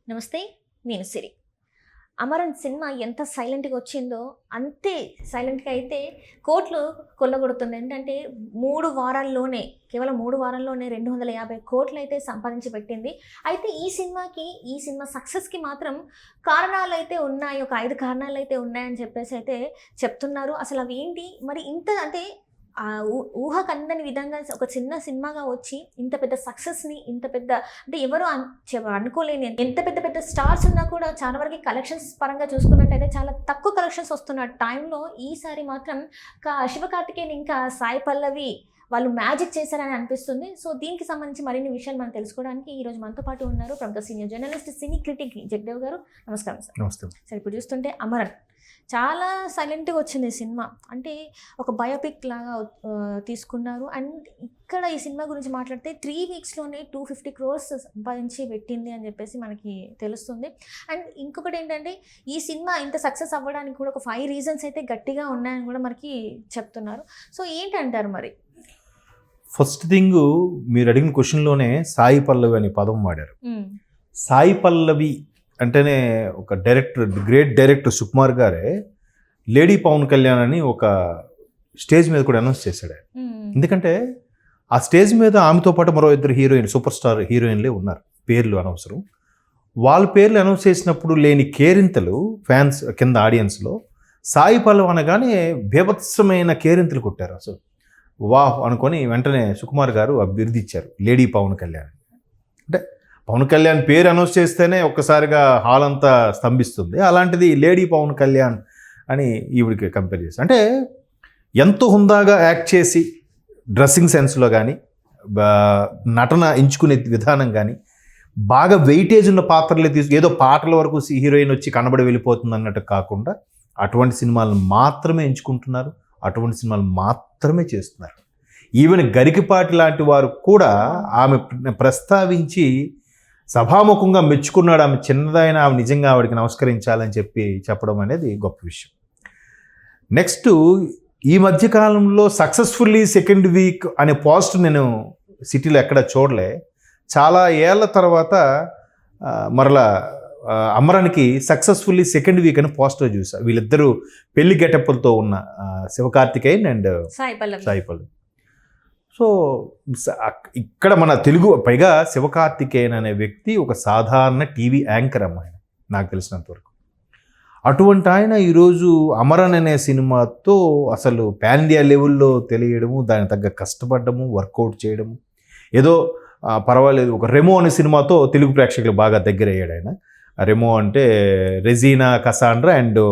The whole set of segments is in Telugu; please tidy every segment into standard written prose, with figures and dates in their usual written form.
నమస్తే. నేను సిరి. 'అమరన్' సినిమా ఎంత సైలెంట్‌గా వచ్చిందో, అంతే సైలెంట్‌గా అయితే కోట్లు కొల్లగొడుతుంది. ఏంటంటే 3 వారాల్లోనే, కేవలం 3 వారాల్లోనే 250 కోట్లయితే సంపాదించి పెట్టింది. అయితే ఈ సినిమా సక్సెస్‌కి మాత్రం కారణాలైతే ఉన్నాయి. ఒక 5 కారణాలైతే ఉన్నాయని చెప్పేసైతే చెప్తున్నారు. అసలు అవి ఏంటి? మరి ఇంత అంటే ఊహకందని విధంగా ఒక చిన్న సినిమాగా వచ్చి ఇంత పెద్ద సక్సెస్‌ని, ఇంత పెద్ద అంటే ఎవరు అనుకోలేని ఎంత పెద్ద పెద్ద స్టార్స్ ఉన్నా కూడా చాలా వరకు కలెక్షన్స్ పరంగా చూసుకున్నట్టయితే చాలా తక్కువ కలెక్షన్స్ వస్తున్న టైంలో ఈసారి మాత్రం శివకార్తికేయన్ ఇంకా సాయి పల్లవి వాళ్ళు మ్యాజిక్ చేశారని అనిపిస్తుంది. సో దీనికి సంబంధించి మరిన్ని విషయాలు మనం తెలుసుకోవడానికి ఈరోజు మనతో పాటు ఉన్నారు ప్రముఖ సీనియర్ జర్నలిస్ట్, సినీ క్రిటిక్ జగదేవ్ గారు. నమస్కారం సార్. నమస్తే. సార్, ఇప్పుడు చూస్తుంటే 'అమరన్' చాలా సైలెంట్‌గా వచ్చింది సినిమా. అంటే ఒక బయోపిక్ లాగా తీసుకున్నారు. అండ్ ఇక్కడ ఈ సినిమా గురించి మాట్లాడితే 3 వీక్స్‌లోనే 250 crores సంపాదించి పెట్టింది అని చెప్పేసి మనకి తెలుస్తుంది. అండ్ ఇంకొకటి ఏంటంటే ఈ సినిమా ఇంత సక్సెస్ అవ్వడానికి కూడా ఒక 5 రీజన్స్ అయితే గట్టిగా ఉన్నాయని కూడా మనకి చెప్తున్నారు. సో ఏంటంటారు మరి? ఫస్ట్ థింగ్, మీరు అడిగిన క్వశ్చన్లోనే సాయి పల్లవి అనే పదం వాడారు. సాయి పల్లవి అంటేనే ఒక డైరెక్టర్, గ్రేట్ డైరెక్టర్ సుకుమార్ గారే లేడీ పవన్ కళ్యాణ్ అని ఒక స్టేజ్ మీద కూడా అనౌన్స్ చేశాడు. ఎందుకంటే ఆ స్టేజ్ మీద ఆమెతో పాటు మరో 2 హీరోయిన్, సూపర్ స్టార్ హీరోయిన్లే ఉన్నారు. పేర్లు అనవసరం. వాళ్ళ పేర్లు అనౌన్స్ చేసినప్పుడు లేని కేరింతలు ఫ్యాన్స్ కింద ఆడియన్స్లో సాయి పల్లవి అనగానే బీభత్సమైన కేరింతలు కొట్టారు. అసలు వాహ్ అనుకొని వెంటనే సుకుమార్ గారు బిరుదిచ్చారు, లేడీ పవన్ కళ్యాణ్. అంటే పవన్ కళ్యాణ్ పేరు అనౌన్స్ చేస్తేనే ఒక్కసారిగా హాల్ అంతా స్తంభిస్తుంది. అలాంటిది లేడీ పవన్ కళ్యాణ్ అని ఈవిడికి కంపేర్ చేసి, అంటే ఎంతో హుందాగా యాక్ట్ చేసి డ్రెస్సింగ్ సెన్స్లో కానీ, నటన ఎంచుకునే విధానం కానీ, బాగా వెయిటేజ్ ఉన్న పాత్రలే ఏదో పాటల వరకు హీరోయిన్ వచ్చి కనబడి వెళ్ళిపోతుంది అన్నట్టు కాకుండా అటువంటి సినిమాలను మాత్రమే ఎంచుకుంటున్నారు, అటువంటి సినిమాలు మాత్రమే చేస్తున్నారు. ఈవెన్ గరికపాటి లాంటి వారు కూడా ఆమె ప్రస్తావించి సభాముఖంగా మెచ్చుకున్నాడు. ఆమె చిన్నదైన ఆమె నిజంగా ఆవిడకి నమస్కరించాలని చెప్పడం అనేది గొప్ప విషయం. నెక్స్ట్, ఈ మధ్యకాలంలో సక్సెస్ఫుల్లీ సెకండ్ వీక్ అనే పోస్ట్ నేను సిటీలో ఎక్కడ చూడలే. చాలా ఏళ్ళ తర్వాత మరలా అమరన్కి సక్సెస్ఫుల్లీ సెకండ్ వీక్ అని పోస్టర్ చూసా. వీళ్ళిద్దరూ పెళ్లి గెటప్పులతో ఉన్న శివకార్తికేయన్ అండ్ సాయి పల్లవి. సో ఇక్కడ మన తెలుగు, పైగా శివకార్తికేయన్ అనే వ్యక్తి ఒక సాధారణ టీవీ యాంకర్ అమ్మాయి నాకు తెలిసినంతవరకు. అటువంటి ఆయన ఈరోజు 'అమరన్' అనే సినిమాతో అసలు పాన్ ఇండియా లెవెల్లో తెలియడము, దానికి తగ్గ కష్టపడము, వర్కౌట్ చేయడము, ఏదో పర్వాలేదు. ఒక 'రెమో' అనే సినిమాతో తెలుగు ప్రేక్షకులు బాగా దగ్గర అయ్యాడు ఆయన. 'రెమో' అంటే రెజీనా కసాండ్రా అండ్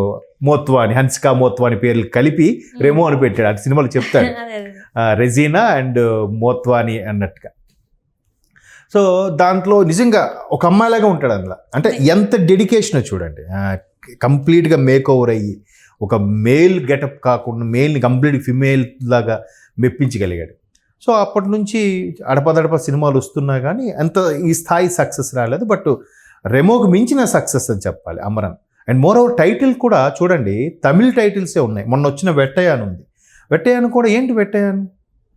మోత్వాని, హన్సికా మోత్వాని పేర్లు కలిపి 'రెమో' అని పెట్టాడు. ఆ సినిమాలు చెప్తాడు, రెజీనా అండ్ మోత్వాని అన్నట్టుగా. సో దాంట్లో నిజంగా ఒక అమ్మాయిలాగా ఉంటాడు అందులో. అంటే ఎంత డెడికేషన్ చూడండి. కంప్లీట్గా మేక్ ఓవర్ అయ్యి ఒక మేల్ గెటప్ కాకుండా మేల్ని కంప్లీట్ ఫిమేల్ లాగా మెప్పించగలిగాడు. సో అప్పటి నుంచి అడపదడప సినిమాలు వస్తున్నా కానీ అంత ఈ స్థాయి సక్సెస్ రాలేదు. బట్ 'రెమో'కి మించిన సక్సెస్ అని చెప్పాలి 'Amaran'. And more over title కూడా చూడండి, తమిళ టైటిల్సే ఉన్నాయి. మొన్న వచ్చిన 'వెట్టయాన్' ఉంది. 'వెట్టయాన్' కూడా ఏంటి 'వెట్టయాన్'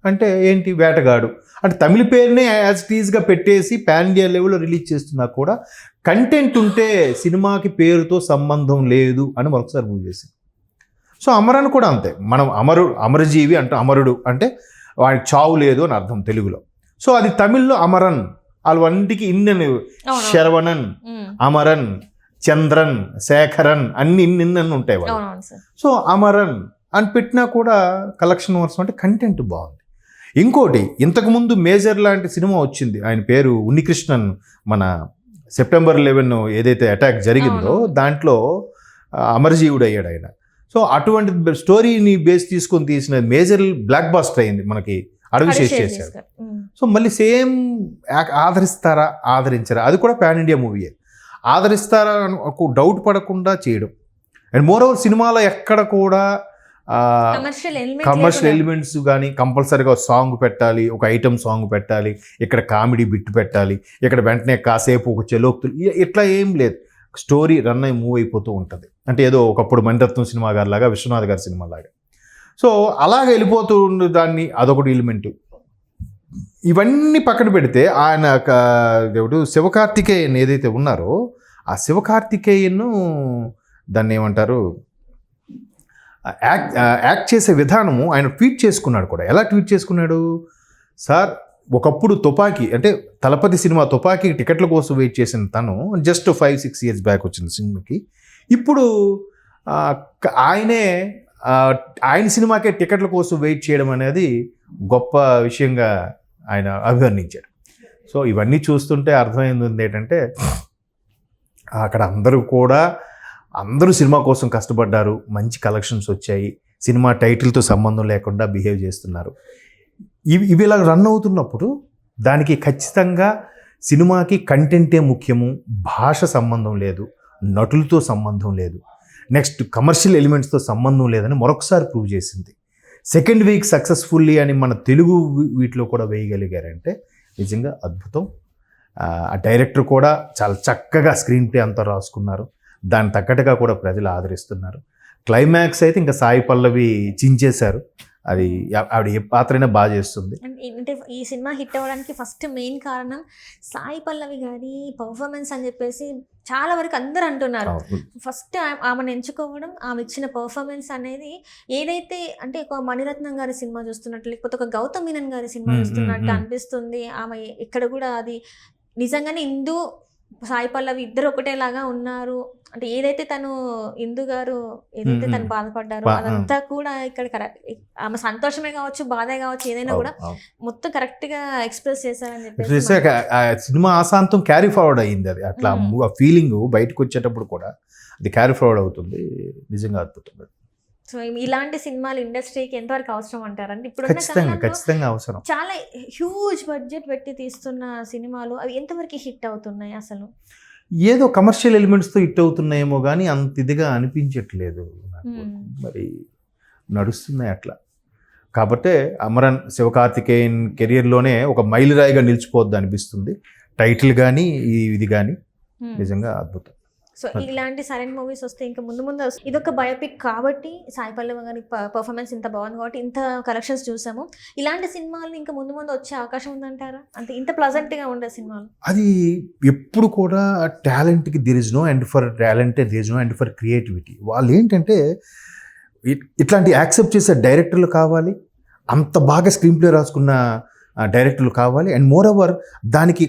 అంటే ఏంటి, వేటగాడు అంటే తమిళ పేరునే యాజ్ టీజ్గా పెట్టేసి పాన్ ఇండియా లెవెల్లో రిలీజ్ చేస్తున్నా కూడా కంటెంట్ ఉంటే సినిమాకి పేరుతో సంబంధం లేదు అని మరొకసారి ప్రూవ్ చేసింది. సో 'అమరన్' కూడా అంతే. మనం అమరజీవి అంటే అమరుడు అంటే వాడికి చావు లేదు అని అర్థం తెలుగులో. సో అది తమిళ్లో 'అమరన్'. వాళ్ళంటికి ఇన్ని శరవణన్, అమరన్, చంద్రన్, శేఖరన్ అన్ని ఇన్ని ఉంటాయి వాళ్ళు. సో 'అమరన్' అని పెట్టినా కూడా కలెక్షన్ వర్సం అంటే కంటెంట్ బాగుంది. ఇంకోటి, ఇంతకుముందు 'మేజర్' లాంటి సినిమా వచ్చింది, ఆయన పేరు ఉన్నికృష్ణన్. మన September 11 ఏదైతే అటాక్ జరిగిందో దాంట్లో అమరజీవుడు అయ్యాడు ఆయన. సో అటువంటి స్టోరీని బేస్ తీసుకొని తీసిన 'మేజర్' బ్లాక్ బాస్టర్ అయింది, మనకి అడవి శేష్ చేశారు. సో మళ్ళీ సేమ్ ఆదరిస్తారా ఆదరించారా, అది కూడా పాన్ ఇండియా మూవీయే. ఆదరిస్తారా డౌట్ పడకుండా చేయడం. అండ్ మోర్ ఓవర్ సినిమాలో ఎక్కడ కూడా కమర్షియల్ ఎలిమెంట్స్ కానీ కంపల్సరీగా సాంగ్ పెట్టాలి, ఒక ఐటమ్ సాంగ్ పెట్టాలి, ఇక్కడ కామెడీ బిట్ పెట్టాలి, ఇక్కడ వెంటనే కాసేపు ఒక చెలోక్తులు, ఇట్లా ఏం లేదు. స్టోరీ రన్ అయి మూవ్ అయిపోతూ ఉంటుంది. అంటే ఏదో ఒకప్పుడు మణిరత్నం సినిమా గారి లాగా, విశ్వనాథ్ గారి సినిమా లాగా. సో అలాగ వెళ్ళిపోతూ ఉండే దాన్ని అదొకటి ఎలిమెంటు. ఇవన్నీ పక్కన పెడితే ఆయన శివకార్తికేయన్ ఏదైతే ఉన్నారో ఆ శివకార్తికేయన్ దాన్ని ఏమంటారు యాక్ట్ చేసే విధానము ఆయన ట్వీట్ చేసుకున్నాడు కూడా. ఎలా ట్వీట్ చేసుకున్నాడు? సార్, ఒకప్పుడు తుపాకీ అంటే తలపతి సినిమా తుపాకీ టికెట్ల కోసం వెయిట్ చేసిన తను జస్ట్ 5-6 ఇయర్స్ బ్యాక్ వచ్చిన సినిమాకి ఇప్పుడు ఆయన సినిమాకే టికెట్ల కోసం వెయిట్ చేయడం అనేది గొప్ప విషయంగా ఆయన అభివర్ణించాడు. సో ఇవన్నీ చూస్తుంటే అర్థమైంది ఏంటంటే అక్కడ అందరూ సినిమా కోసం కష్టపడ్డారు, మంచి కలెక్షన్స్ వచ్చాయి, సినిమా టైటిల్తో సంబంధం లేకుండా బిహేవ్ చేస్తున్నారు. ఇవి ఇలా రన్ అవుతున్నప్పుడు దానికి ఖచ్చితంగా సినిమాకి కంటెంటే ముఖ్యము, భాష సంబంధం లేదు, నటులతో సంబంధం లేదు, నెక్స్ట్ కమర్షియల్ ఎలిమెంట్స్తో సంబంధం లేదని మరొకసారి ప్రూవ్ చేసింది. సెకండ్ వీక్ సక్సెస్ఫుల్లీ అని మన తెలుగు వీటిలో కూడా వేయగలిగారంటే నిజంగా అద్భుతం. ఆ డైరెక్టర్ కూడా చాలా చక్కగా స్క్రీన్ ప్లే అంతా రాసుకున్నారు, దాని తగ్గట్టుగా కూడా ప్రజలు ఆదరిస్తున్నారు. క్లైమాక్స్ అయితే ఇంకా సాయి పల్లవి చించేశారు, అది ఆవిడ ఏ పాత్రైనా బాగా చేస్తుంది. అంటే ఈ సినిమా హిట్ అవ్వడానికి ఫస్ట్ మెయిన్ కారణం సాయి పల్లవి గారి పర్ఫార్మెన్స్ అని చెప్పేసి చాలా వరకు అందరూ అంటున్నారు. ఫస్ట్ ఆమెను ఎంచుకోవడం, ఆమె ఇచ్చిన పర్ఫార్మెన్స్ అనేది ఏదైతే అంటే ఒక మణిరత్నం గారి సినిమా చూస్తున్నట్టు లేకపోతే ఒక గౌతమ్ మీనన్ గారి సినిమా చూస్తున్నట్టు అనిపిస్తుంది. ఆమె ఇక్కడ కూడా అది నిజంగానే ఇందు సాయి పల్లవి ఇద్దరు ఒకటేలాగా ఉన్నారు. అంటే ఏదైతే తను ఇందు గారు ఏదైతే తను బాధపడ్డారో అదంతా కూడా ఇక్కడ ఆమె సంతోషమే కావచ్చు, బాధే కావచ్చు, ఏదైనా కూడా మొత్తం కరెక్ట్ గా ఎక్స్ప్రెస్ చేశారని చెప్పేసి సినిమా ఆశాంతం క్యారీ ఫార్వర్డ్ అయ్యింది. అది అట్లా ఫీలింగ్ బయటకు వచ్చేటప్పుడు కూడా అది క్యారీ ఫార్వర్డ్ అవుతుంది. నిజంగా అద్భుతం. సో ఇలాంటి సినిమాలు ఇండస్ట్రీకి ఎంతవరకు అవసరం అంటారంటే ఇప్పుడు ఖచ్చితంగా అవసరం. చాలా హ్యూజ్ బడ్జెట్ పెట్టి తీస్తున్న సినిమాలు అవి ఎంతవరకు హిట్ అవుతున్నాయి? అసలు ఏదో కమర్షియల్ ఎలిమెంట్స్తో హిట్ అవుతున్నాయేమో కానీ అంత ఇదిగా అనిపించట్లేదు నాకు. మరి నడుస్తున్నాయి అట్లా. కాబట్టే అమరన్ శివకార్తికేయన్ కెరియర్లోనే ఒక మైలురాయిగా నిలిచిపోద్ది అనిపిస్తుంది. టైటిల్ కానీ ఇది కానీ నిజంగా అద్భుతం. సో ఇలాంటి సరైన మూవీస్ వస్తే ఇంకా ముందు ఇదొక బయోపిక్ కాబట్టి సాయి పల్లవి గారి పర్ఫార్మెన్స్ ఇంత బాగుంది కాబట్టి ఇంత కలెక్షన్స్ చూసాము. ఇలాంటి సినిమాలు ఇంకా ముందు వచ్చే అవకాశం ఉందంటారా? అంటే ఇంత ప్లజెంట్గా ఉండే సినిమాలు అది ఎప్పుడు కూడా టాలెంట్కి there is no end for talent, there is no end for creativity. వాళ్ళు ఏంటంటే ఇట్లాంటి యాక్సెప్ట్ చేసే డైరెక్టర్లు కావాలి, అంత బాగా స్క్రీన్ ప్లే రాసుకున్న డైరెక్టర్లు కావాలి, అండ్ మోర్ ఓవర్ దానికి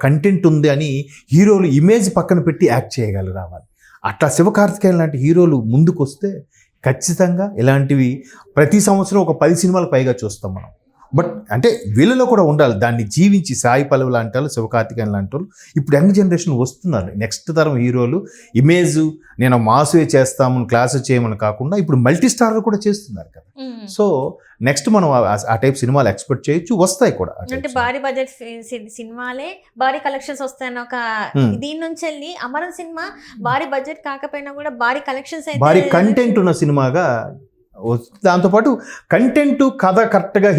కంటెంట్ ఉంది అని హీరోలు ఇమేజ్ పక్కన పెట్టి యాక్ట్ చేయగలరు రావాలి. అట్లా శివకార్తికేయన్ లాంటి హీరోలు ముందుకు వస్తే ఖచ్చితంగా ఇలాంటివి ప్రతి సంవత్సరం ఒక 10 సినిమాలు పైగా చూస్తాం మనం. బట్ అంటే వీళ్ళలో కూడా ఉండాలి, దాన్ని జీవించి సాయి పల్లవి లాంటి వాళ్ళు, శివకార్తికేయన్ లాంటి వాళ్ళు ఇప్పుడు యంగ్ జనరేషన్ వస్తున్నారు. నెక్స్ట్ తరం హీరోలు ఇమేజ్ నేను మాసువే చేస్తాము, క్లాసు చేయమని కాకుండా ఇప్పుడు మల్టీ స్టార్లు కూడా చేస్తున్నారు కదా. సో నెక్స్ట్ మనం ఆ టైప్ సినిమాలు ఎక్స్పెక్ట్ చేయొచ్చు, వస్తాయి కూడా. అంటే భారీ బడ్జెట్ సినిమాలే భారీ కలెక్షన్స్ వస్తాయని ఒక దీని నుంచి వెళ్ళి అమరన్ సినిమా భారీ బడ్జెట్ కాకపోయినా కూడా భారీ కలెక్షన్స్, భారీ కంటెంట్ ఉన్న సినిమాగా, దాంతోపాటు కంటెంట్ కథ కరెక్ట్గా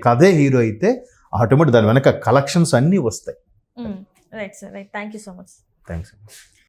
కథే హీరో అయితే ఆటోమేటిక్ దాని వెనక కలెక్షన్స్ అన్నీ వస్తాయి. Right sir, right. Thank you so much. Thanks.